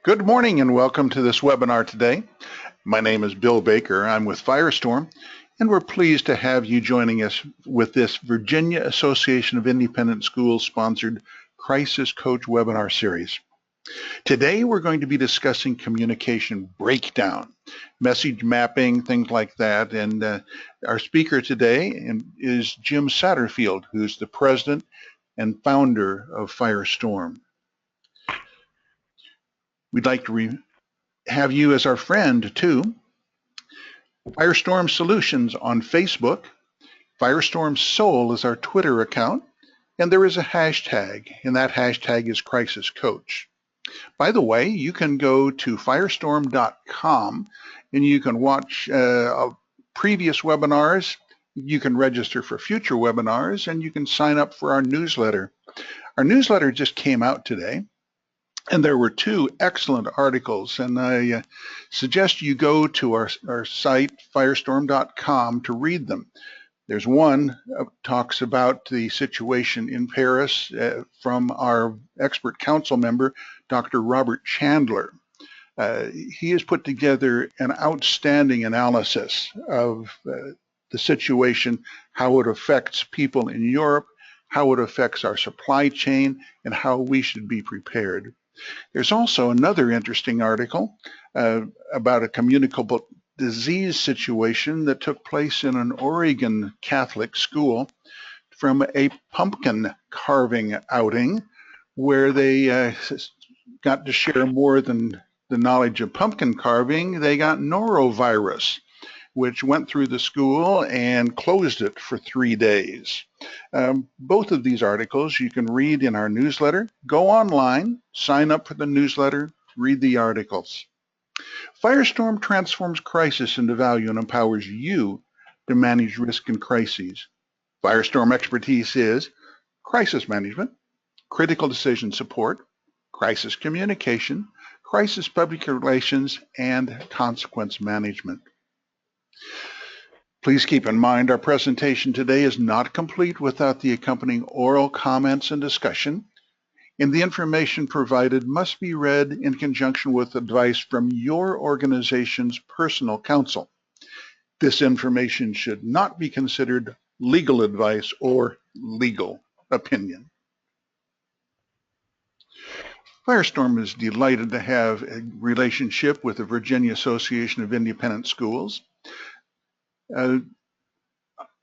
Good morning and welcome to this webinar today. My name is Bill Baker. I'm with Firestorm, and we're pleased to have you joining us with this Virginia Association of Independent Schools sponsored Crisis Coach webinar series. Today we're going to be discussing communication breakdown, message mapping, things like that. And our speaker today is Jim Satterfield, who's the president and founder of Firestorm. We'd like to have you as our friend too. Firestorm Solutions on Facebook. Firestorm Soul is our Twitter account, and there is a hashtag, and that hashtag is Crisis Coach. By the way, you can go to firestorm.com and you can watch previous webinars. You can register for future webinars, and you can sign up for our newsletter. Our newsletter just came out today, and there were two excellent articles, and I suggest you go to our site, firestorm.com, to read them. There's one that talks about the situation in Paris from our expert council member, Dr. Robert Chandler. He has put together an outstanding analysis of the situation, how it affects people in Europe, how it affects our supply chain, and how we should be prepared. There's also another interesting article about a communicable disease situation that took place in an Oregon Catholic school from a pumpkin carving outing where they got to share more than the knowledge of pumpkin carving. They got norovirus, which went through the school and closed it for 3 days. Both of these articles you can read in our newsletter. Go online, sign up for the newsletter, read the articles. Firestorm transforms crisis into value and empowers you to manage risk and crises. Firestorm expertise is crisis management, critical decision support, crisis communication, crisis public relations, and consequence management. Please keep in mind our presentation today is not complete without the accompanying oral comments and discussion, and the information provided must be read in conjunction with advice from your organization's personal counsel. This information should not be considered legal advice or legal opinion. Firestorm is delighted to have a relationship with the Virginia Association of Independent Schools.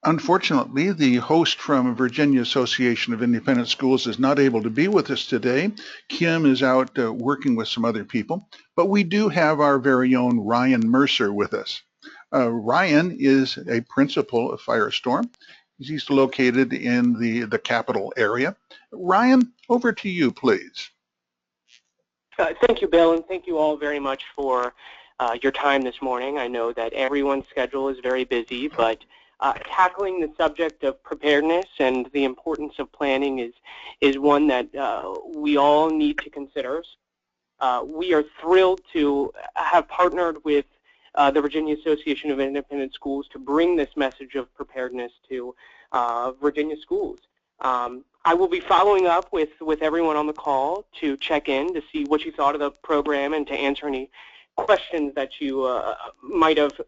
Unfortunately, the host from Virginia Association of Independent Schools is not able to be with us today. Kim is out working with some other people, but we do have our very own Ryan Mercer with us. Ryan is a principal of Firestorm. He's located in the capital area. Ryan, over to you, please. Thank you, Bill, and thank you all very much for your time this morning. I know that everyone's schedule is very busy, but tackling the subject of preparedness and the importance of planning is one that we all need to consider. We are thrilled to have partnered with the Virginia Association of Independent Schools to bring this message of preparedness to Virginia schools. I will be following up with everyone on the call to check in to see what you thought of the program and to answer any questions that you might have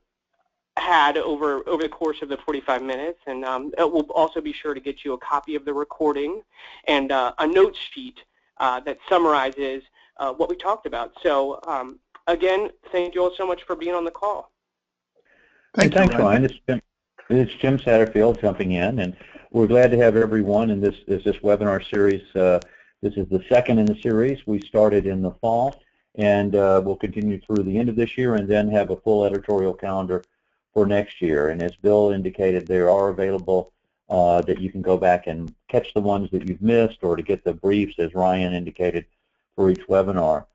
had over the course of the 45 minutes, and we'll also be sure to get you a copy of the recording and a note sheet that summarizes what we talked about. So again, thank you all so much for being on the call. Thanks, Ryan. It's Jim Satterfield jumping in, and we're glad to have everyone in this webinar series. This is the second in the series. We started in the fall, and we'll continue through the end of this year and then have a full editorial calendar for next year. And as Bill indicated, they are available that you can go back and catch the ones that you've missed or to get the briefs, as Ryan indicated, for each webinar.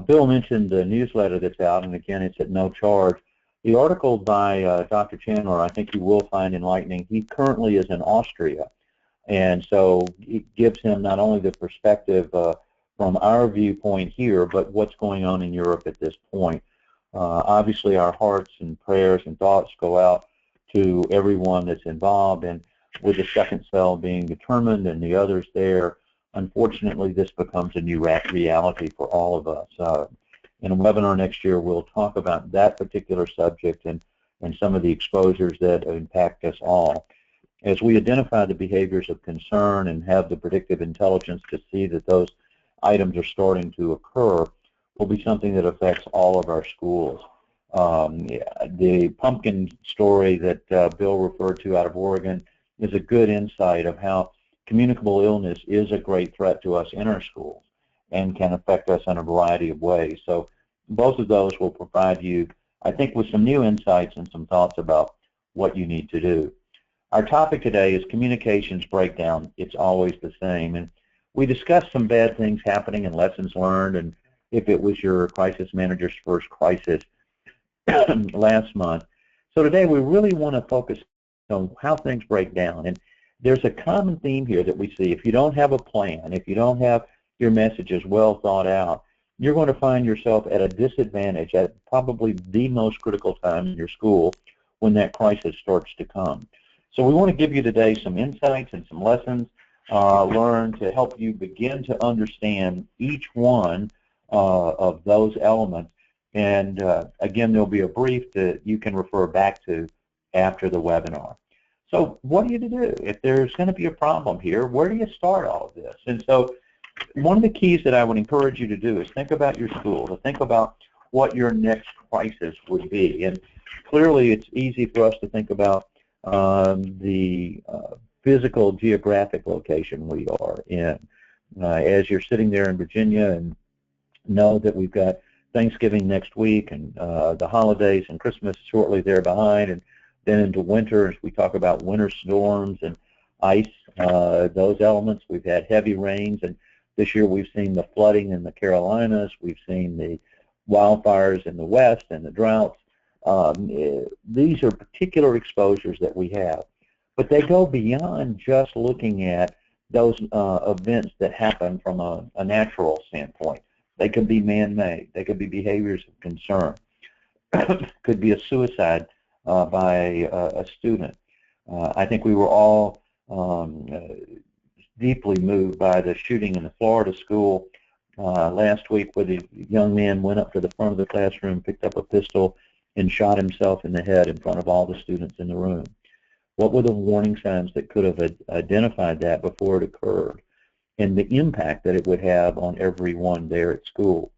Bill mentioned the newsletter that's out, and again, it's at no charge. The article by Dr. Chandler, I think you will find enlightening. He currently is in Austria, and so it gives him not only the perspective from our viewpoint here, but what's going on in Europe at this point. Obviously, our hearts and prayers and thoughts go out to everyone that's involved, and with the second cell being determined and the others there, unfortunately, this becomes a new reality for all of us. In a webinar next year, we'll talk about that particular subject and some of the exposures that impact us all. As we identify the behaviors of concern and have the predictive intelligence to see that those items are starting to occur, will be something that affects all of our schools. The pumpkin story that Bill referred to out of Oregon is a good insight of how communicable illness is a great threat to us in our schools and can affect us in a variety of ways. So both of those will provide you, I think, with some new insights and some thoughts about what you need to do. Our topic today is communications breakdown. It's always the same. And we discussed some bad things happening and lessons learned, and if it was your crisis manager's first crisis last month. So today we really want to focus on how things break down. And there's a common theme here that we see. If you don't have a plan, if you don't have your messages well thought out, you're going to find yourself at a disadvantage at probably the most critical time in your school when that crisis starts to come. So we want to give you today some insights and some lessons learned to help you begin to understand each one of those elements. And again, there'll be a brief that you can refer back to after the webinar. So what are you to do? If there's going to be a problem here, where do you start all of this? And so one of the keys that I would encourage you to do is think about your school, to think about what your next crisis would be. And clearly it's easy for us to think about the physical geographic location we are in. As you're sitting there in Virginia and know that we've got Thanksgiving next week and the holidays and Christmas shortly there behind, and then into winter as we talk about winter storms and ice, those elements. We've had heavy rains, and this year we've seen the flooding in the Carolinas, we've seen the wildfires in the West and the droughts. These are particular exposures that we have, but they go beyond just looking at those events that happen from a natural standpoint. They could be man-made. They could be behaviors of concern. Could be a suicide by a student. I think we were all deeply moved by the shooting in the Florida school last week, where the young man went up to the front of the classroom, picked up a pistol, and shot himself in the head in front of all the students in the room. What were the warning signs that could have identified that before it occurred, and the impact that it would have on everyone there at school?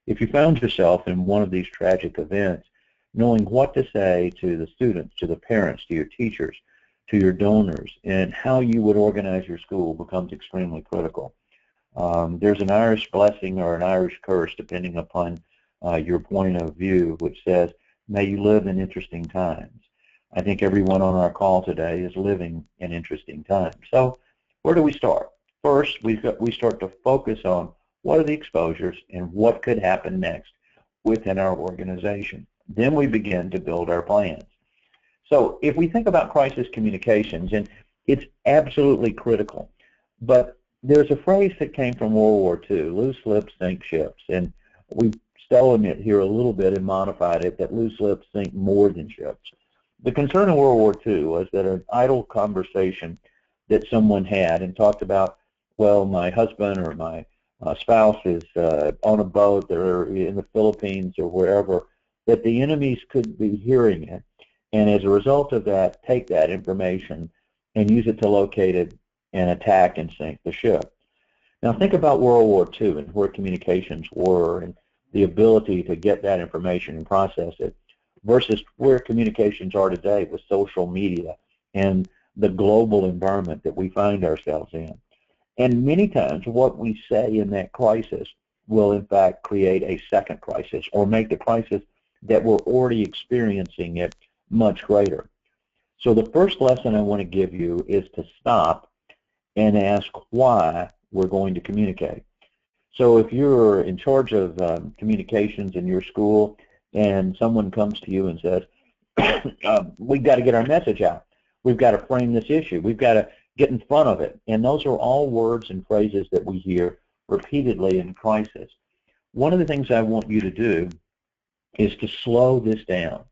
If you found yourself in one of these tragic events, knowing what to say to the students, to the parents, to your teachers, to your donors, and how you would organize your school becomes extremely critical. There's an Irish blessing or an Irish curse, depending upon your point of view, which says, may you live in interesting times. I think everyone on our call today is living in interesting times. So where do we start? First, we start to focus on what are the exposures and what could happen next within our organization. Then we begin to build our plans. So if we think about crisis communications, and it's absolutely critical, but there's a phrase that came from World War II, loose lips sink ships, and we've stolen it here a little bit and modified it, that loose lips sink more than ships. The concern in World War II was that an idle conversation that someone had and talked about, well, my husband or my spouse is on a boat or in the Philippines or wherever, that the enemies could be hearing it, and as a result of that, take that information and use it to locate it and attack and sink the ship. Now think about World War II and where communications were and the ability to get that information and process it versus where communications are today with social media and the global environment that we find ourselves in. And many times what we say in that crisis will in fact create a second crisis or make the crisis that we're already experiencing it much greater. So the first lesson I want to give you is to stop and ask why we're going to communicate. So if you're in charge of communications in your school and someone comes to you and says, we've got to get our message out, we've got to frame this issue, we've got to get in front of it, and those are all words and phrases that we hear repeatedly in crisis. One of the things I want you to do is to slow this down,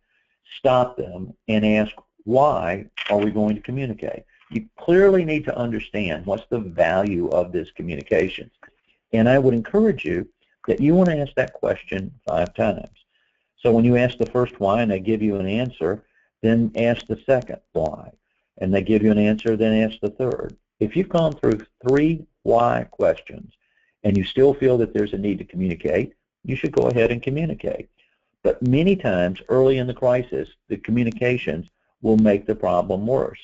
stop them, and ask, why are we going to communicate? You clearly need to understand what's the value of this communication. And I would encourage you that you want to ask that question 5 times. So when you ask the first why and they give you an answer, then ask the second why. And they give you an answer, then ask the third. If you've gone through 3 why questions and you still feel that there's a need to communicate, you should go ahead and communicate. But many times early in the crisis, the communications will make the problem worse.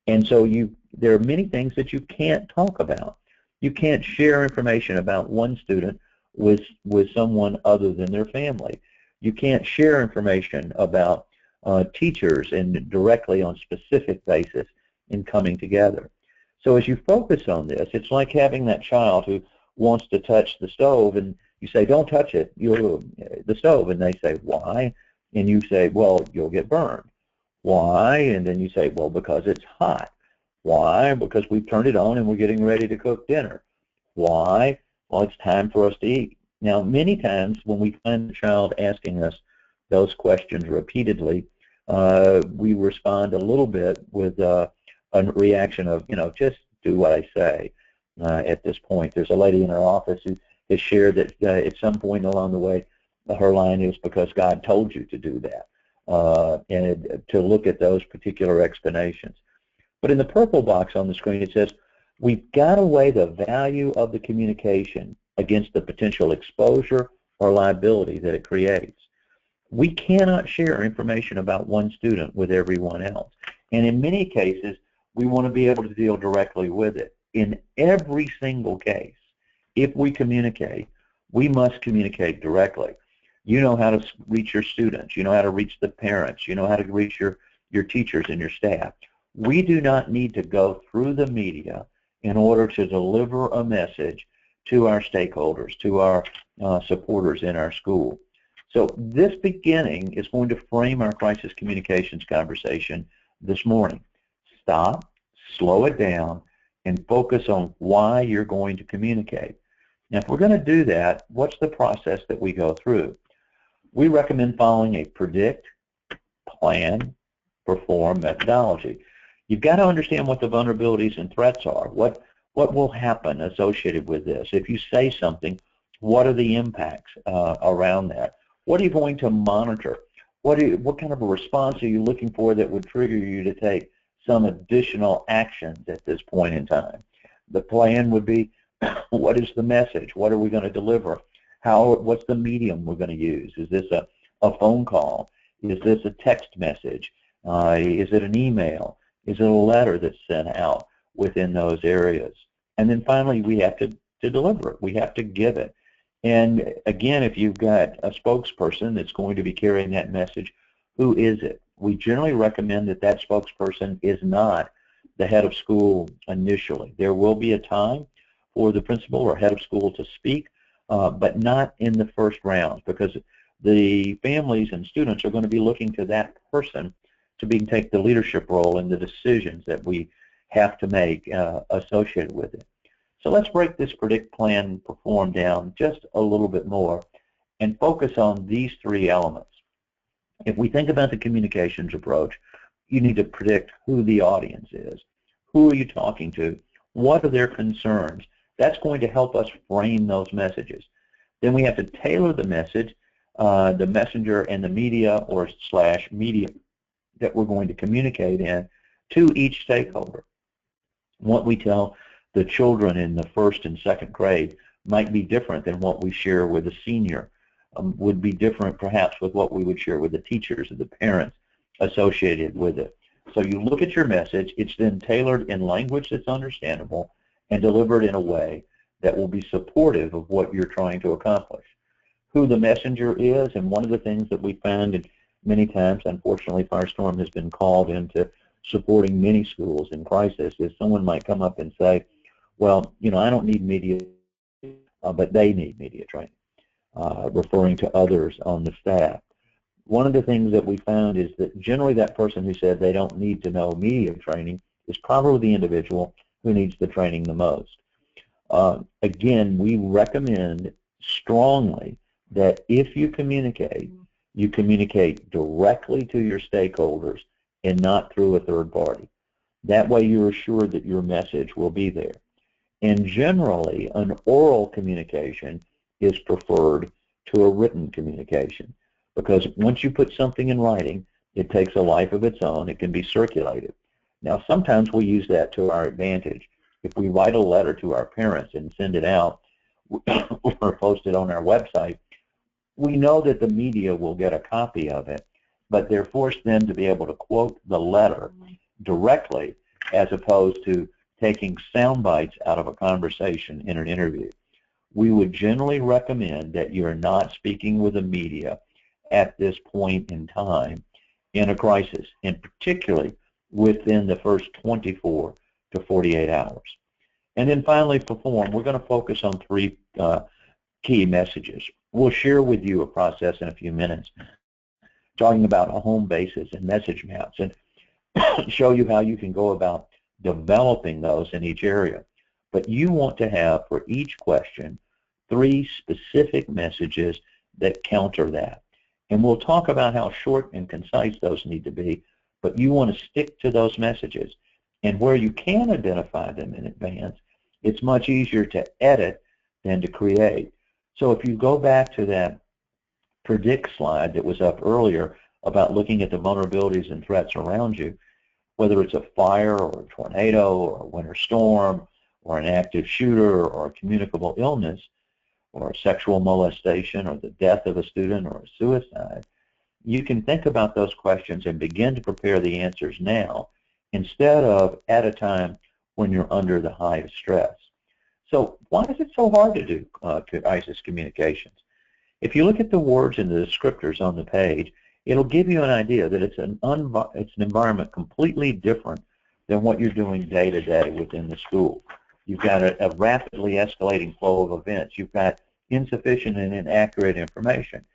And so there are many things that you can't talk about. You can't share information about one student with someone other than their family. You can't share information about teachers and directly on specific basis in coming together. So as you focus on this, it's like having that child who wants to touch the stove, and you say, don't touch it, the stove, and they say, why? And you say, well, you'll get burned. Why? And then you say, well, because it's hot. Why? Because we've turned it on and we're getting ready to cook dinner. Why? Well, it's time for us to eat. Now, many times when we find the child asking us those questions repeatedly, we respond a little bit with a reaction of, just do what I say. At this point, there's a lady in our office who has shared that at some point along the way, her line is because God told you to do that, and to look at those particular explanations. But in the purple box on the screen, it says, we've got to weigh the value of the communication against the potential exposure or liability that it creates. We cannot share information about one student with everyone else. And in many cases, we want to be able to deal directly with it. In every single case, if we communicate, we must communicate directly. You know how to reach your students. You know how to reach the parents. You know how to reach your teachers and your staff. We do not need to go through the media in order to deliver a message to our stakeholders, to our supporters in our school. So this beginning is going to frame our crisis communications conversation this morning. Stop, slow it down, and focus on why you're going to communicate. Now, if we're going to do that, what's the process that we go through? We recommend following a predict, plan, perform methodology. You've got to understand what the vulnerabilities and threats are. What will happen associated with this? If you say something, what are the impacts around that? What are you going to monitor? What kind of a response are you looking for that would trigger you to take some additional actions at this point in time? The plan would be, what is the message? What are we going to deliver? What's the medium we're going to use? Is this a phone call? Is this a text message? Is it an email? Is it a letter that's sent out within those areas? And then finally, we have to deliver it. We have to give it. And again, if you've got a spokesperson that's going to be carrying that message, who is it? We generally recommend that that spokesperson is not the head of school initially. There will be a time for the principal or head of school to speak, but not in the first round, because the families and students are going to be looking to that person to take the leadership role in the decisions that we have to make associated with it. So let's break this predict, plan, perform down just a little bit more and focus on these 3 elements. If we think about the communications approach, you need to predict who the audience is. Who are you talking to? What are their concerns? That's going to help us frame those messages. Then we have to tailor the message, the messenger and the media or / media that we're going to communicate in to each stakeholder. What we tell the children in the 1st and 2nd grade might be different than what we share with a senior, would be different perhaps with what we would share with the teachers and the parents associated with it. So you look at your message, it's then tailored in language that's understandable and delivered in a way that will be supportive of what you're trying to accomplish. Who the messenger is, and one of the things that we found, and many times, unfortunately, Firestorm has been called into supporting many schools in crisis, is someone might come up and say, well, I don't need media, but they need media training, referring to others on the staff. One of the things that we found is that generally that person who said they don't need to know media training is probably the individual who needs the training the most. Again, we recommend strongly that if you communicate directly to your stakeholders and not through a third party. That way you're assured that your message will be there. And generally, an oral communication is preferred to a written communication, because once you put something in writing, it takes a life of its own. It can be circulated. Now, sometimes we use that to our advantage. If we write a letter to our parents and send it out or post it on our website, we know that the media will get a copy of it, but they're forced then to be able to quote the letter directly as opposed to taking sound bites out of a conversation in an interview. We would generally recommend that you're not speaking with the media at this point in time in a crisis, and particularly within the first 24 to 48 hours. And then finally, for form, we're going to focus on three key messages. We'll share with you a process in a few minutes, talking about a home basis and message maps, and show you how you can go about developing those in each area. But you want to have, for each question, 3 specific messages that counter that. And we'll talk about how short and concise those need to be, but you want to stick to those messages. And where you can identify them in advance, it's much easier to edit than to create. So if you go back to that PREDICT slide that was up earlier about looking at the vulnerabilities and threats around you, whether it's a fire or a tornado or a winter storm or an active shooter or a communicable illness or a sexual molestation or the death of a student or a suicide, you can think about those questions and begin to prepare the answers now instead of at a time when you're under the highest stress. So why is it so hard to do crisis communications? If you look at the words and the descriptors on the page, it'll give you an idea that it's an environment completely different than what you're doing day to day within the school. You've got a rapidly escalating flow of events. You've got insufficient and inaccurate information.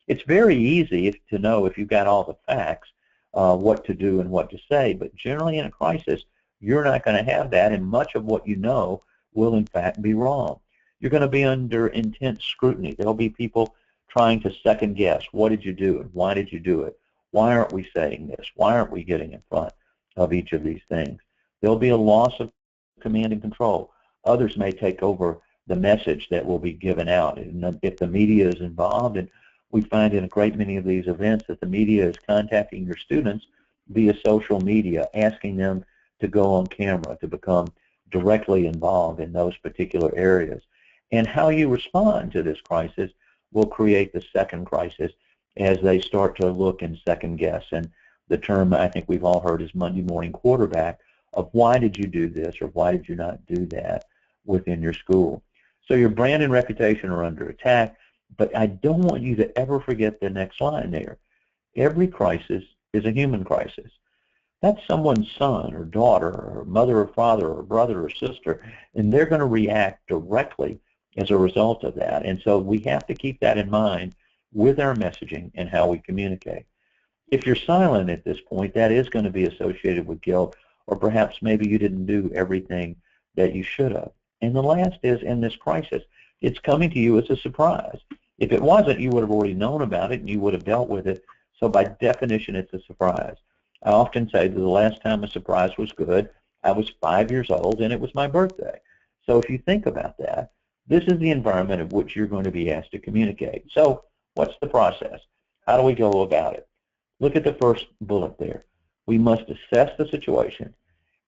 It's very easy to know if you've got all the facts what to do and what to say, but generally in a crisis, you're not going to have that, and much of what you know will in fact be wrong. You're going to be under intense scrutiny. There'll be people trying to second guess, what did you do and why did you do it? Why aren't we saying this? Why aren't we getting in front of each of these things? There'll be a loss of command and control. Others may take over the message that will be given out. And if the media is involved, and we find in a great many of these events that the media is contacting your students via social media, asking them to go on camera, to become directly involved in those particular areas. And how you respond to this crisis will create the second crisis as they start to look and second guess. And the term I think we've all heard is Monday morning quarterback of why did you do this or why did you not do that within your school. So your brand and reputation are under attack, but I don't want you to ever forget the next line there. Every crisis is a human crisis. That's someone's son or daughter or mother or father or brother or sister, and they're going to react directly as a result of that. And so we have to keep that in mind with our messaging and how we communicate. If you're silent at this point, that is going to be associated with guilt, or perhaps maybe you didn't do everything that you should have. And the last is, in this crisis, it's coming to you as a surprise. If it wasn't, you would have already known about it and you would have dealt with it. So by definition, it's a surprise. I often say that the last time a surprise was good, I was 5 years old and it was my birthday. So if you think about that, this is the environment in which you're going to be asked to communicate. So what's the process? How do we go about it? Look at the first bullet there. We must assess the situation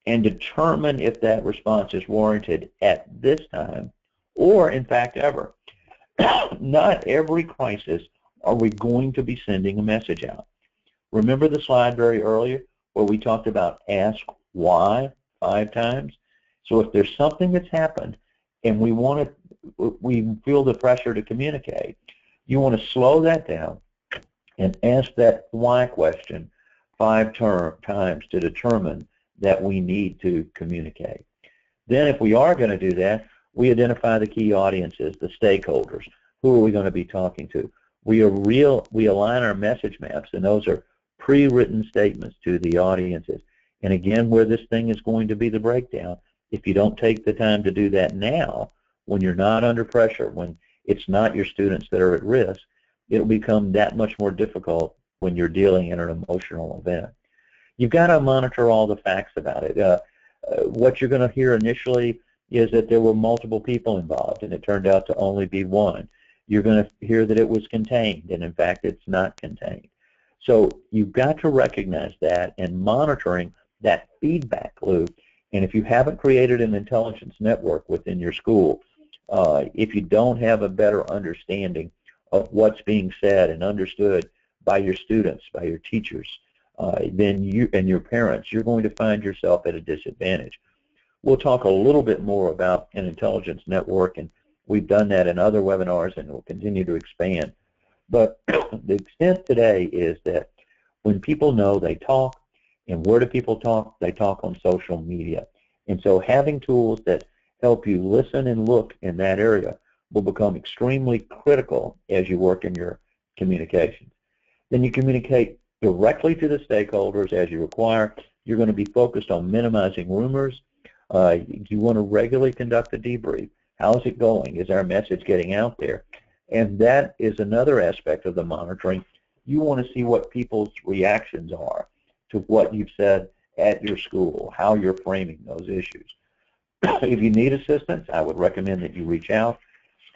and determine if that response is warranted at this time or, in fact, ever. Not every crisis are we going to be sending a message out. Remember the slide very earlier where we talked about ask why 5 times? So if there's something that's happened and we feel the pressure to communicate, you want to slow that down and ask that why question 5 times to determine that we need to communicate. Then if we are going to do that, we identify the key audiences, the stakeholders. Who are we going to be talking to? We align our message maps, and those are pre-written statements to the audiences. And again, where this thing is going to be the breakdown, if you don't take the time to do that now, when you're not under pressure, when it's not your students that are at risk, it'll become that much more difficult when you're dealing in an emotional event. You've got to monitor all the facts about it. What you're going to hear initially is that there were multiple people involved, and it turned out to only be one. You're going to hear that it was contained, and in fact it's not contained. So you've got to recognize that and monitoring that feedback loop. And if you haven't created an intelligence network within your school, if you don't have a better understanding of what's being said and understood by your students, by your teachers, then you and your parents, you're going to find yourself at a disadvantage. We'll talk a little bit more about an intelligence network, and we've done that in other webinars, and we'll continue to expand. But the extent today is that when people know, they talk, and where do people talk? They talk on social media. And so having tools that help you listen and look in that area will become extremely critical as you work in your communications. Then you communicate directly to the stakeholders as you require. You're going to be focused on minimizing rumors. You want to regularly conduct a debrief. How is it going? Is our message getting out there? And that is another aspect of the monitoring. You want to see what people's reactions are to what you've said at your school, how you're framing those issues. If you need assistance, I would recommend that you reach out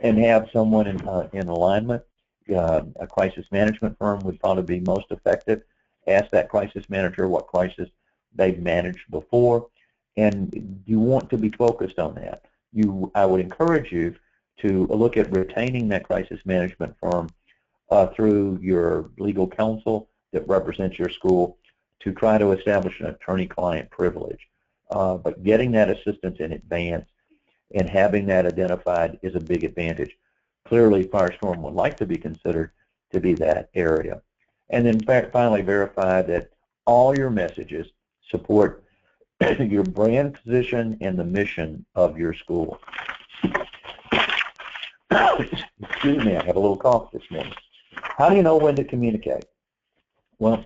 and have someone in alignment. A crisis management firm would probably be most effective. Ask that crisis manager what crisis they've managed before, and you want to be focused on that. I would encourage you to look at retaining that crisis management firm through your legal counsel that represents your school to try to establish an attorney-client privilege. But getting that assistance in advance and having that identified is a big advantage. Clearly, Firestorm would like to be considered to be that area. And then finally verify that all your messages support your brand position and the mission of your school. Excuse me, I have a little cough this morning. How do you know when to communicate? Well,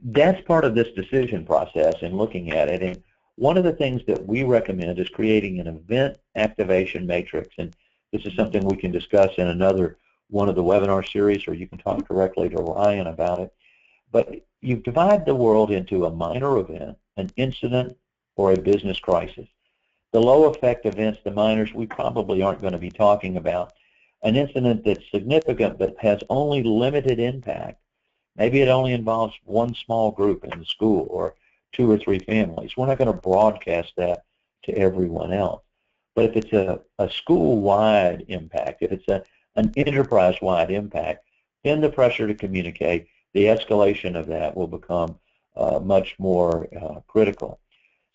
that's part of this decision process and looking at it. And one of the things that we recommend is creating an event activation matrix. And this is something we can discuss in another one of the webinar series, or you can talk directly to Ryan about it. But you divide the world into a minor event, an incident, or a business crisis. The low effect events, the minors, we probably aren't going to be talking about. An incident that's significant but has only limited impact. Maybe it only involves one small group in the school or 2 or 3 families. We're not going to broadcast that to everyone else. But if it's a school-wide impact, if it's an enterprise-wide impact, then the pressure to communicate, the escalation of that will become much more critical.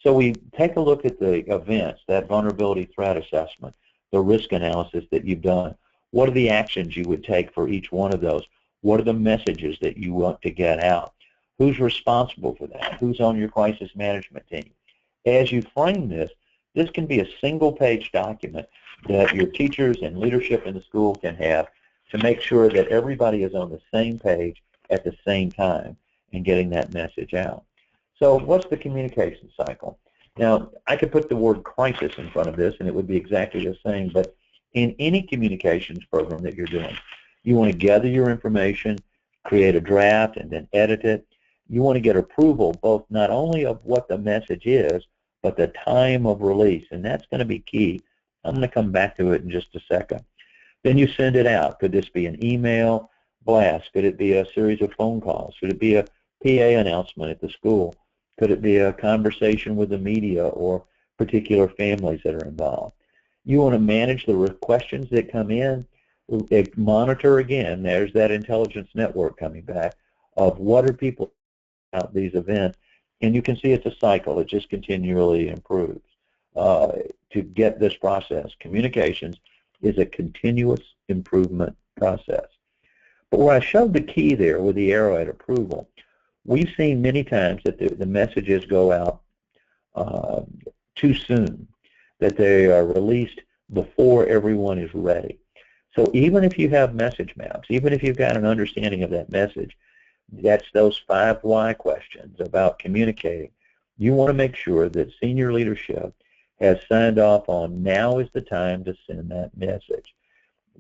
So we take a look at the events, that vulnerability threat assessment, the risk analysis that you've done. What are the actions you would take for each one of those? What are the messages that you want to get out? Who's responsible for that? Who's on your crisis management team? As you frame this, this can be a single-page document that your teachers and leadership in the school can have to make sure that everybody is on the same page at the same time and getting that message out. So what's the communication cycle? Now, I could put the word crisis in front of this, and it would be exactly the same, but in any communications program that you're doing, you want to gather your information, create a draft, and then edit it. You want to get approval both not only of what the message is, but the time of release, and that's going to be key. I'm going to come back to it in just a second. Then you send it out. Could this be an email blast? Could it be a series of phone calls? Could it be a PA announcement at the school? Could it be a conversation with the media or particular families that are involved? You want to manage the questions that come in. Monitor again, there's that intelligence network coming back of what are people about these events, and you can see it's a cycle. It just continually improves. To get this process, communications is a continuous improvement process. But where I showed the key there with the arrow at approval, we've seen many times that the messages go out too soon, that they are released before everyone is ready. So even if you have message maps, even if you've got an understanding of that message, that's those 5 why questions about communicating. You want to make sure that senior leadership has signed off on now is the time to send that message,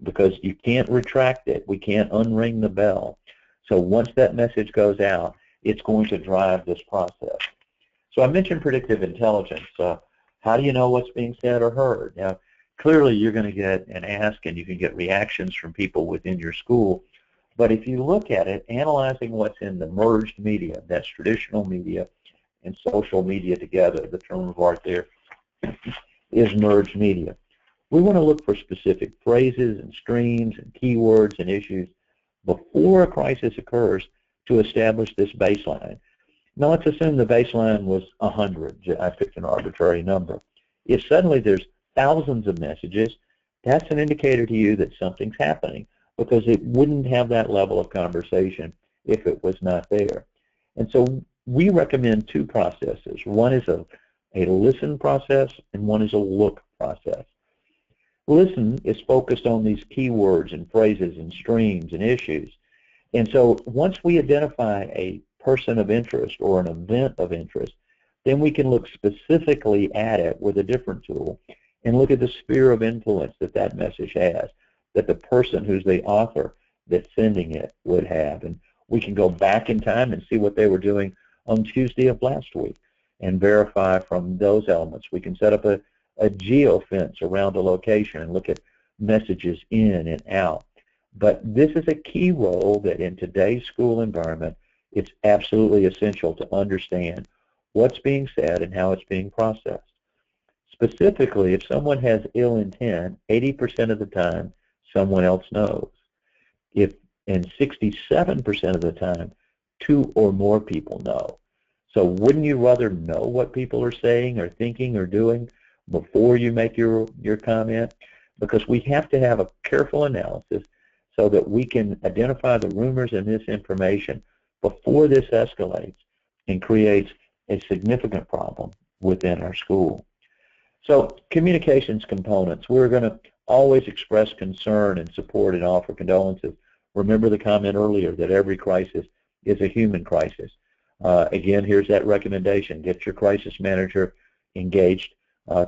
because you can't retract it. We can't unring the bell. So once that message goes out, it's going to drive this process. So I mentioned predictive intelligence. How do you know what's being said or heard? Now, clearly you're going to get an ask and you can get reactions from people within your school. But if you look at it, analyzing what's in the merged media, that's traditional media and social media together, the term of art there is merged media. We want to look for specific phrases and streams and keywords and issues before a crisis occurs to establish this baseline. Now let's assume the baseline was 100. I picked an arbitrary number. If suddenly there's thousands of messages, that's an indicator to you that something's happening, because it wouldn't have that level of conversation if it was not there. And so we recommend two processes. One is a listen process and one is a look process. Listen is focused on these keywords and phrases and streams and issues. And so once we identify a person of interest or an event of interest, then we can look specifically at it with a different tool and look at the sphere of influence that that message has, that the person who's the author that's sending it would have. And we can go back in time and see what they were doing on Tuesday of last week and verify from those elements. We can set up a geofence around a location and look at messages in and out. But this is a key role that in today's school environment, it's absolutely essential to understand what's being said and how it's being processed. Specifically, if someone has ill intent, 80% of the time, someone else knows. And 67% of the time, 2 or more people know. So wouldn't you rather know what people are saying or thinking or doing before you make your comment? Because we have to have a careful analysis so that we can identify the rumors and misinformation before this escalates and creates a significant problem within our school. So communications components, we're going to always express concern and support and offer condolences. Remember the comment earlier that every crisis is a human crisis. Again, here's that recommendation. Get your crisis manager engaged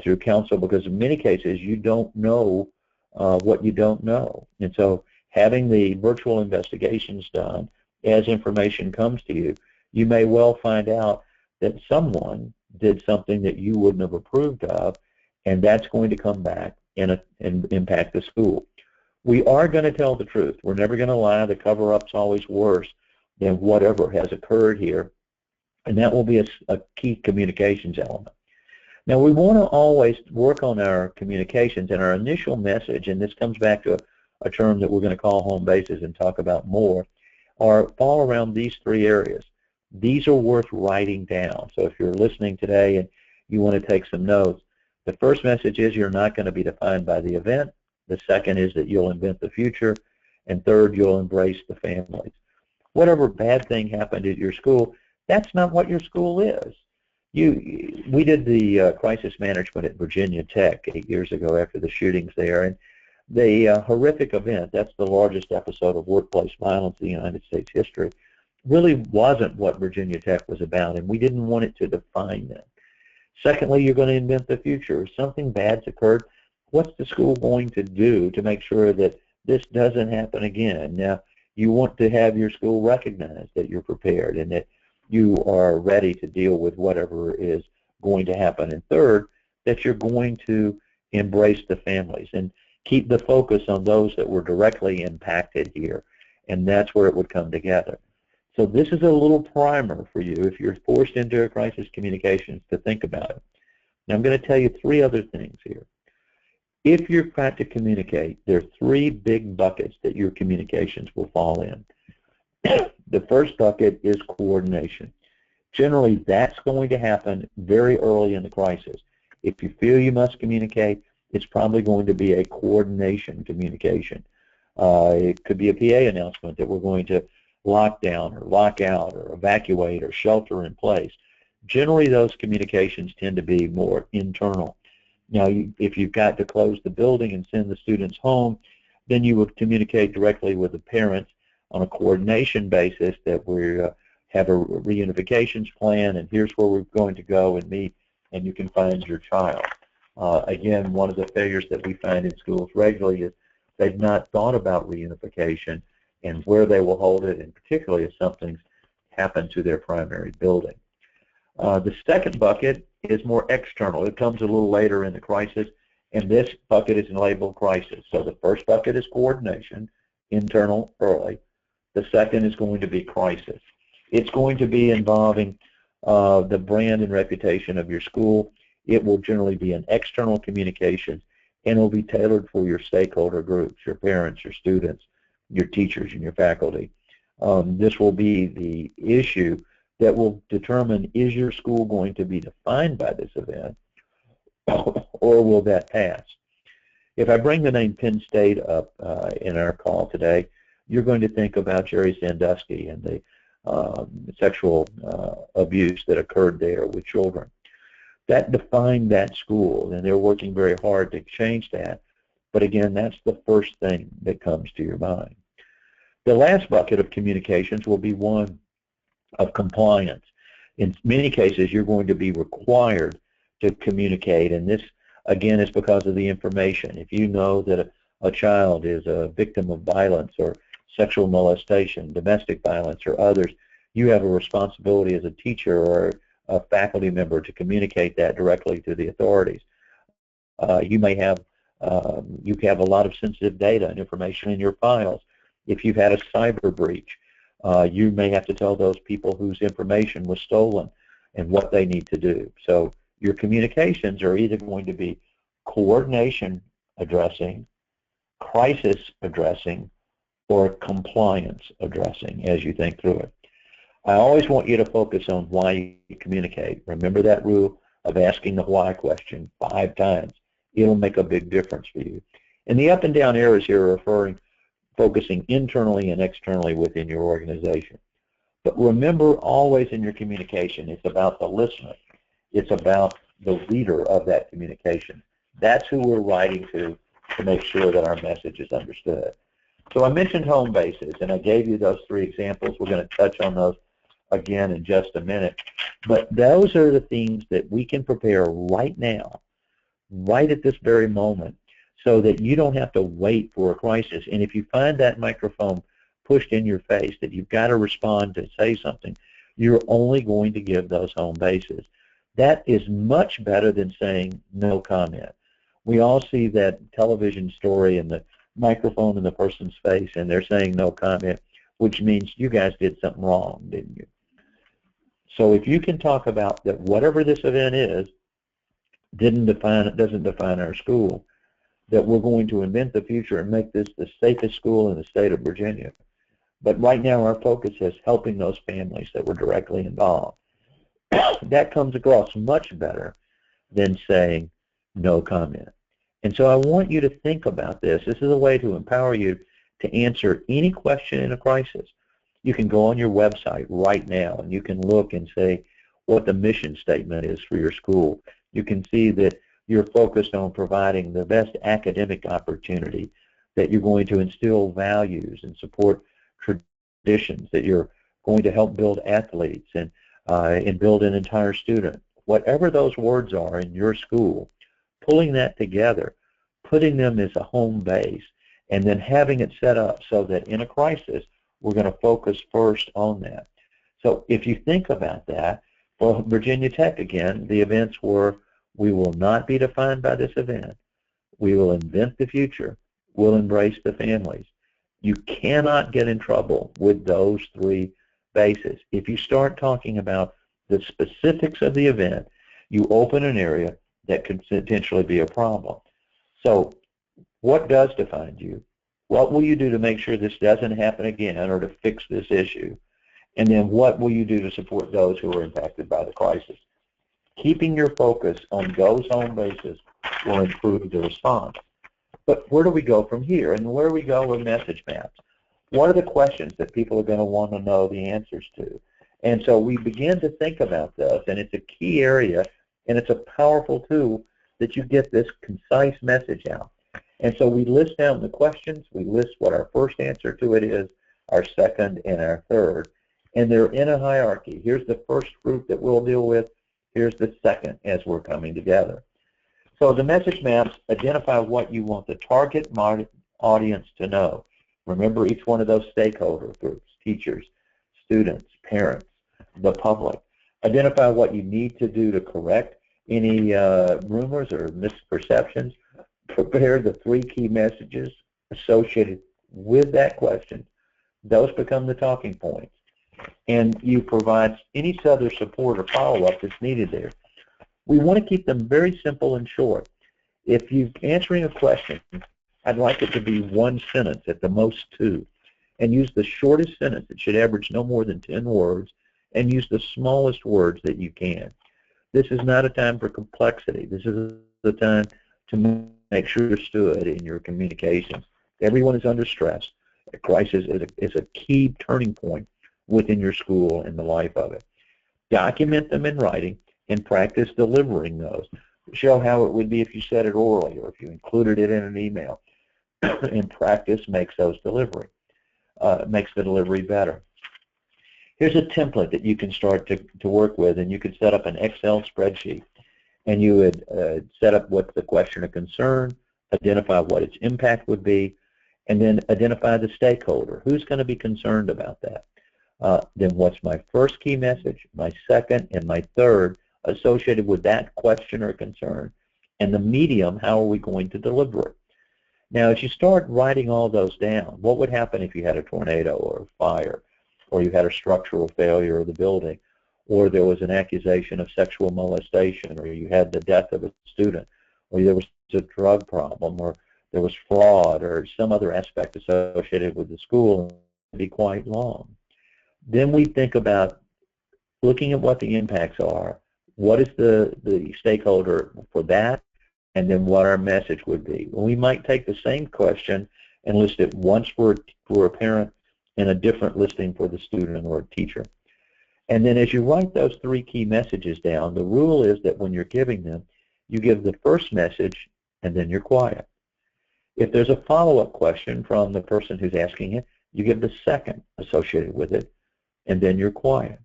through counsel, because in many cases you don't know what you don't know. And so having the virtual investigations done as information comes to you, you may well find out that someone did something that you wouldn't have approved of, and that's going to come back and impact the school. We are going to tell the truth. We're never going to lie. The cover-up's always worse than whatever has occurred here, and that will be a key communications element. Now, we want to always work on our communications and our initial message, and this comes back to a term that we're going to call home bases and talk about more, fall around these 3 areas. These are worth writing down. So if you're listening today and you want to take some notes, the first message is you're not going to be defined by the event. The second is that you'll invent the future. And third, you'll embrace the families. Whatever bad thing happened at your school, that's not what your school is. We did the crisis management at Virginia Tech 8 years ago after the shootings there, and the horrific event, that's the largest episode of workplace violence in the United States history, really wasn't what Virginia Tech was about, and we didn't want it to define them. Secondly, you're going to invent the future. If something bad's occurred, what's the school going to do to make sure that this doesn't happen again? Now, you want to have your school recognize that you're prepared and that you are ready to deal with whatever is going to happen. And third, that you're going to embrace the families and keep the focus on those that were directly impacted here, and that's where it would come together. So this is a little primer for you if you're forced into a crisis communications to think about it. Now I'm going to tell you 3 other things here. If you're trying to communicate, there are 3 big buckets that your communications will fall in. The first bucket is coordination. Generally, that's going to happen very early in the crisis. If you feel you must communicate, it's probably going to be a coordination communication. It could be a PA announcement that we're going to lock down or lock out or evacuate or shelter in place. Generally, those communications tend to be more internal. Now, if you've got to close the building and send the students home, then you would communicate directly with the parents on a coordination basis that we have a reunifications plan, and here's where we're going to go and meet, and you can find your child. Again, one of the failures that we find in schools regularly is they've not thought about reunification and where they will hold it, and particularly if something's happened to their primary building. The second bucket is more external. It comes a little later in the crisis, And this bucket is labeled crisis. So the first bucket is coordination, internal, early. The second is going to be crisis. It's going to be involving the brand and reputation of your school. It will generally be an external communication, and it will be tailored for your stakeholder groups, your parents, your students, your teachers, and your faculty. This will be the issue that will determine, is your school going to be defined by this event, or will that pass? If I bring the name Penn State up in our call today, you're going to think about Jerry Sandusky and the sexual abuse that occurred there with children. That defined that school, and they're working very hard to change that. But again, that's the first thing that comes to your mind. The last bucket of communications will be one of compliance. In many cases, you're going to be required to communicate, and this, again, is because of the information. If you know that a child is a victim of violence or sexual molestation, domestic violence, or others, you have a responsibility as a teacher or a faculty member to communicate that directly to the authorities. You have a lot of sensitive data and information in your files. If you've had a cyber breach, you may have to tell those people whose information was stolen and what they need to do. So your communications are either going to be coordination addressing, crisis addressing, or compliance addressing as you think through it. I always want you to focus on why you communicate. Remember that rule of asking the why question 5 times. It'll make a big difference for you. And the up and down arrows here are focusing internally and externally within your organization. But remember, always in your communication, it's about the listener. It's about the reader of that communication. That's who we're writing to make sure that our message is understood. So I mentioned home bases, and I gave you those 3 examples. We're going to touch on those again in just a minute. But those are the things that we can prepare right now, right at this very moment, so that you don't have to wait for a crisis. And if you find that microphone pushed in your face, that you've got to respond to say something, you're only going to give those home bases. That is much better than saying no comment. We all see that television story and the microphone in the person's face and they're saying no comment, which means you guys did something wrong, didn't you? So if you can talk about that whatever this event is doesn't define our school, that we're going to invent the future and make this the safest school in the state of Virginia. But right now our focus is helping those families that were directly involved. That comes across much better than saying no comment. And so I want you to think about this. This is a way to empower you to answer any question in a crisis. You can go on your website right now and you can look and say what the mission statement is for your school. You can see that you're focused on providing the best academic opportunity, that you're going to instill values and support traditions, that you're going to help build athletes and build an entire student. Whatever those words are in your school, pulling that together, putting them as a home base, and then having it set up so that in a crisis, we're going to focus first on that. So if you think about that, well, Virginia Tech, again, the events were, we will not be defined by this event. We will invent the future. We'll embrace the families. You cannot get in trouble with those 3 bases. If you start talking about the specifics of the event, you open an area that could potentially be a problem. So what does define you? What will you do to make sure this doesn't happen again or to fix this issue? And then what will you do to support those who are impacted by the crisis? Keeping your focus on those home bases will improve the response. But where do we go from here? And where do we go with message maps? What are the questions that people are going to want to know the answers to? And so we begin to think about this, and it's a key area, and it's a powerful tool that you get this concise message out. And so we list down the questions, we list what our first answer to it is, our second, and our third, and they're in a hierarchy. Here's the first group that we'll deal with, here's the second as we're coming together. So the message maps identify what you want the target audience to know. Remember each one of those stakeholder groups, teachers, students, parents, the public. Identify what you need to do to correct any rumors or misperceptions, prepare the 3 key messages associated with that question. Those become the talking points. And you provide any other support or follow-up that's needed there. We want to keep them very simple and short. If you're answering a question, I'd like it to be 1 sentence, at the most 2. And use the shortest sentence. It should average no more than 10 words. And use the smallest words that you can. This is not a time for complexity. This is the time to make sure you're understood in your communications. Everyone is under stress. A crisis is a key turning point within your school and the life of it. Document them in writing and practice delivering those. Show how it would be if you said it orally or if you included it in an email. And practice makes the delivery better. Here's a template that you can start to work with, and you could set up an Excel spreadsheet. And you would set up what's the question of concern, identify what its impact would be, and then identify the stakeholder. Who's going to be concerned about that? Then what's my first key message, my second, and my third associated with that question or concern? And the medium, how are we going to deliver it? Now, as you start writing all those down, what would happen if you had a tornado or a fire, or you had a structural failure of the building, or there was an accusation of sexual molestation, or you had the death of a student, or there was a drug problem, or there was fraud, or some other aspect associated with the school? It would be quite long. Then we think about looking at what the impacts are, what is the stakeholder for that, and then what our message would be. Well, we might take the same question and list it once for a parent and a different listing for the student or a teacher. And then as you write those 3 key messages down, the rule is that when you're giving them, you give the first message and then you're quiet. If there's a follow-up question from the person who's asking it, you give the second associated with it and then you're quiet.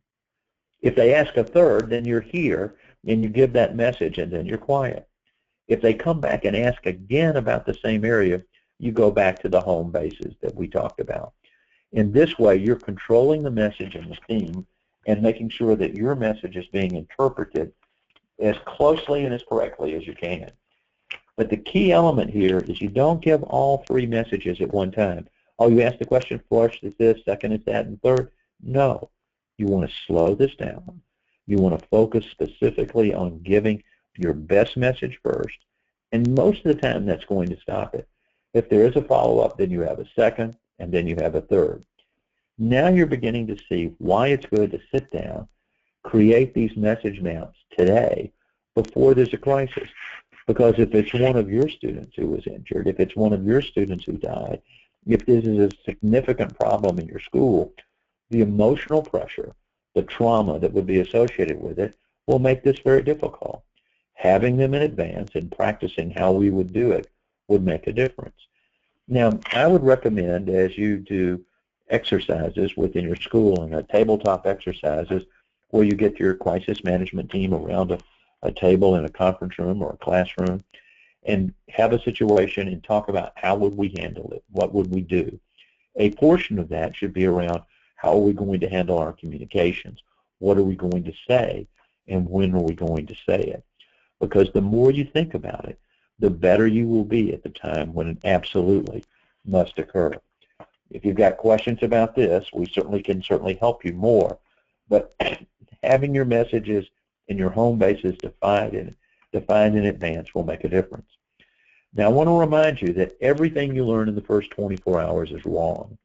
If they ask a third, then you're here and you give that message and then you're quiet. If they come back and ask again about the same area, you go back to the home bases that we talked about. In this way, you're controlling the message and the theme and making sure that your message is being interpreted as closely and as correctly as you can. But the key element here is you don't give all 3 messages at one time. Oh, you asked the question, first is this, second is that, and third? No. You want to slow this down. You want to focus specifically on giving your best message first, and most of the time that's going to stop it. If there is a follow-up, then you have a second, and then you have a third. Now you're beginning to see why it's good to sit down, create these message maps today before there's a crisis. Because if it's one of your students who was injured, if it's one of your students who died, if this is a significant problem in your school, the emotional pressure, the trauma that would be associated with it will make this very difficult. Having them in advance and practicing how we would do it would make a difference. Now, I would recommend, as you do exercises within your school and tabletop exercises where you get your crisis management team around a table in a conference room or a classroom and have a situation and talk about how would we handle it, what would we do. A portion of that should be around how are we going to handle our communications, what are we going to say, and when are we going to say it. Because the more you think about it, the better you will be at the time when it absolutely must occur. If you've got questions about this, we can help you more. But having your messages and your home bases defined in advance will make a difference. Now, I want to remind you that everything you learn in the first 24 hours is wrong.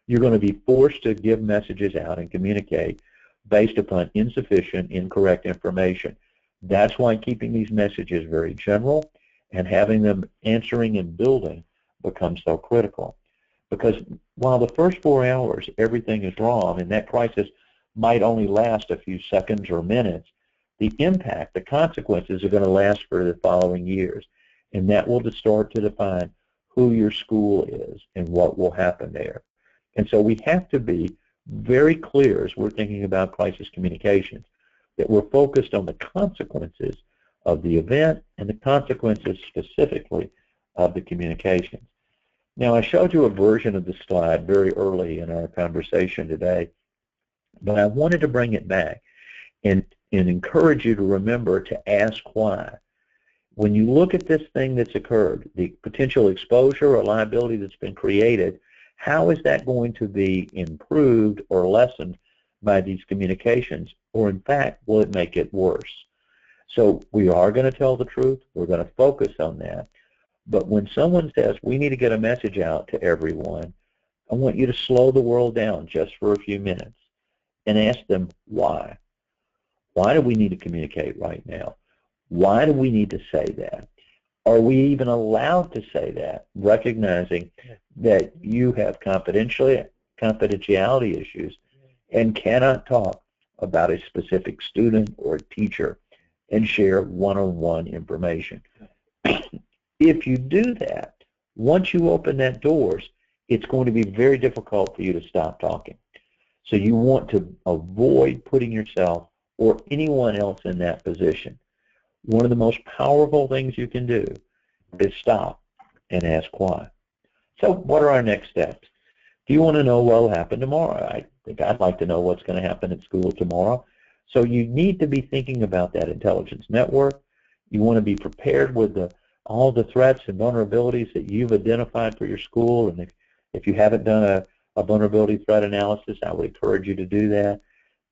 You're going to be forced to give messages out and communicate based upon insufficient, incorrect information. That's why keeping these messages very general and having them answering and building becomes so critical. Because while the first 4 hours everything is wrong and that crisis might only last a few seconds or minutes, the impact, the consequences are going to last for the following years. And that will start to define who your school is and what will happen there. And so we have to be very clear as we're thinking about crisis communications that we're focused on the consequences of the event and the consequences specifically of the communications. Now, I showed you a version of the slide very early in our conversation today, but I wanted to bring it back and encourage you to remember to ask why. When you look at this thing that's occurred, the potential exposure or liability that's been created, how is that going to be improved or lessened by these communications? Or in fact, will it make it worse? So we are going to tell the truth. We're going to focus on that. But when someone says, we need to get a message out to everyone, I want you to slow the world down just for a few minutes and ask them why. Why do we need to communicate right now? Why do we need to say that? Are we even allowed to say that, recognizing that you have confidentiality issues and cannot talk about a specific student or teacher and share one-on-one information? If you do that, once you open that doors, it's going to be very difficult for you to stop talking. So you want to avoid putting yourself or anyone else in that position. One of the most powerful things you can do is stop and ask why. So what are our next steps? Do you want to know what will happen tomorrow? I think I'd like to know what's going to happen at school tomorrow. So you need to be thinking about that intelligence network. You want to be prepared with all the threats and vulnerabilities that you've identified for your school. And if you haven't done a vulnerability threat analysis, I would encourage you to do that.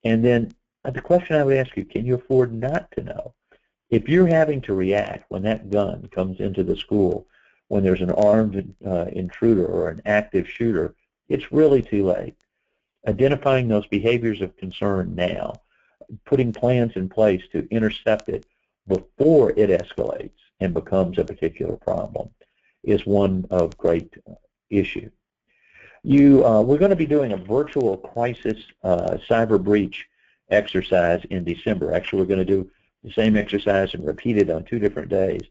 And then the question I would ask you, can you afford not to know? If you're having to react when that gun comes into the school, when there's an armed intruder or an active shooter, it's really too late. Identifying those behaviors of concern now, putting plans in place to intercept it before it escalates and becomes a particular problem is one of great issue. We're going to be doing a virtual crisis cyber breach exercise in December. Actually, we're going to do the same exercise and repeat it on 2 different days.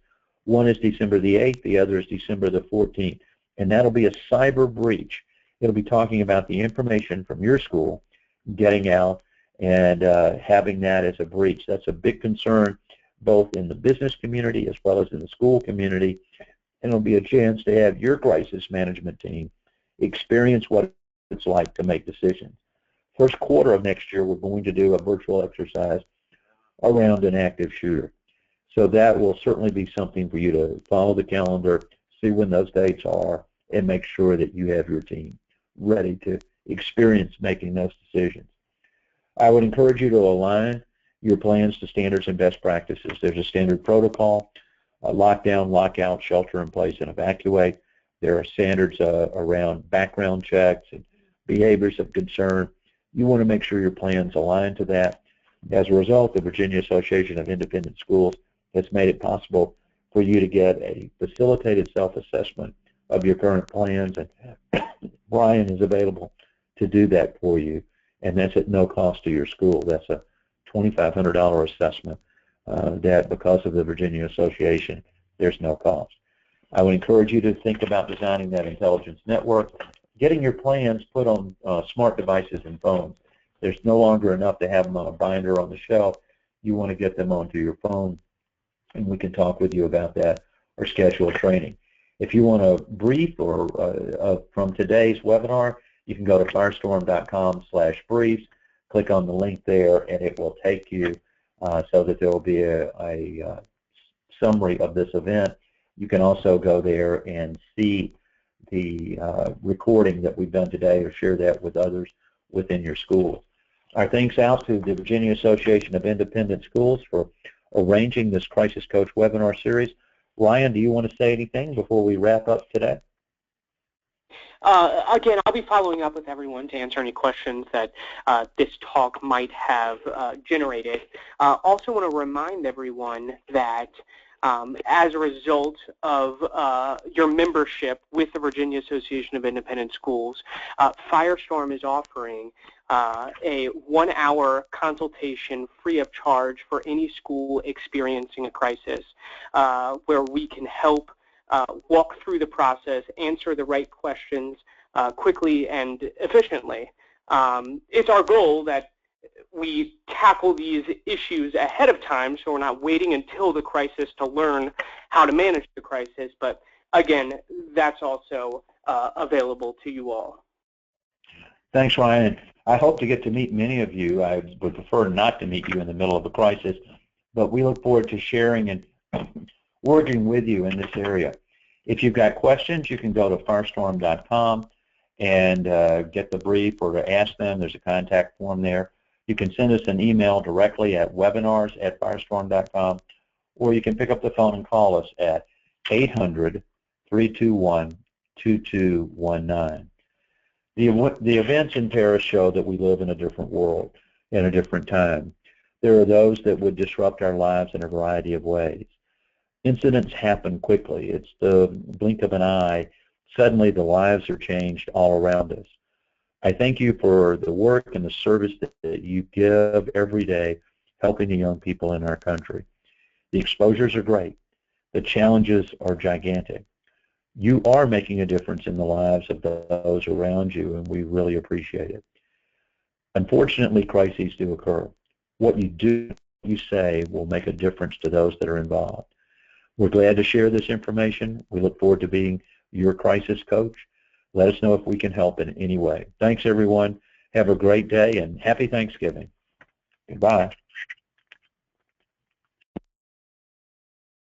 One is December the 8th, the other is December the 14th, and that'll be a cyber breach. It'll be talking about the information from your school getting out and having that as a breach. That's a big concern both in the business community as well as in the school community, and it'll be a chance to have your crisis management team experience what it's like to make decisions. First quarter of next year, we're going to do a virtual exercise around an active shooter. So that will certainly be something for you to follow the calendar, see when those dates are, and make sure that you have your team ready to experience making those decisions. I would encourage you to align your plans to standards and best practices. There's a standard protocol, lockdown, lockout, shelter in place, and evacuate. There are standards around background checks and behaviors of concern. You want to make sure your plans align to that. As a result, the Virginia Association of Independent Schools has made it possible for you to get a facilitated self-assessment of your current plans, and Brian is available to do that for you, and that's at no cost to your school. That's a $2,500 assessment that, because of the Virginia Association, there's no cost. I would encourage you to think about designing that intelligence network, getting your plans put on smart devices and phones. There's no longer enough to have them on a binder on the shelf. You want to get them onto your phone, and we can talk with you about that or schedule training. If you want a brief or from today's webinar, you can go to firestorm.com/briefs, click on the link there, and it will take you so that there will be a summary of this event. You can also go there and see the recording that we've done today or share that with others within your school. Our thanks out to the Virginia Association of Independent Schools for arranging this Crisis Coach webinar series. Ryan, do you want to say anything before we wrap up today? Again, I'll be following up with everyone to answer any questions that this talk might have generated. Also want to remind everyone that as a result of your membership with the Virginia Association of Independent Schools, Firestorm is offering a 1-hour consultation free of charge for any school experiencing a crisis, where we can help walk through the process, answer the right questions quickly and efficiently. It's our goal that we tackle these issues ahead of time, so we're not waiting until the crisis to learn how to manage the crisis. But again, that's also available to you all. Thanks, Ryan. I hope to get to meet many of you. I would prefer not to meet you in the middle of a crisis, but we look forward to sharing and working with you in this area. If you've got questions, you can go to firestorm.com and get the brief, or to ask them. There's a contact form there. You can send us an email directly at webinars@firestorm.com, or you can pick up the phone and call us at 800-321-2219. The events in Paris show that we live in a different world, in a different time. There are those that would disrupt our lives in a variety of ways. Incidents happen quickly. It's the blink of an eye. Suddenly the lives are changed all around us. I thank you for the work and the service that you give every day, helping the young people in our country. The exposures are great. The challenges are gigantic. You are making a difference in the lives of those around you, and we really appreciate it. Unfortunately, crises do occur. What you do, you say, will make a difference to those that are involved. We're glad to share this information. We look forward to being your crisis coach. Let us know if we can help in any way. Thanks, everyone. Have a great day, and happy Thanksgiving. Goodbye.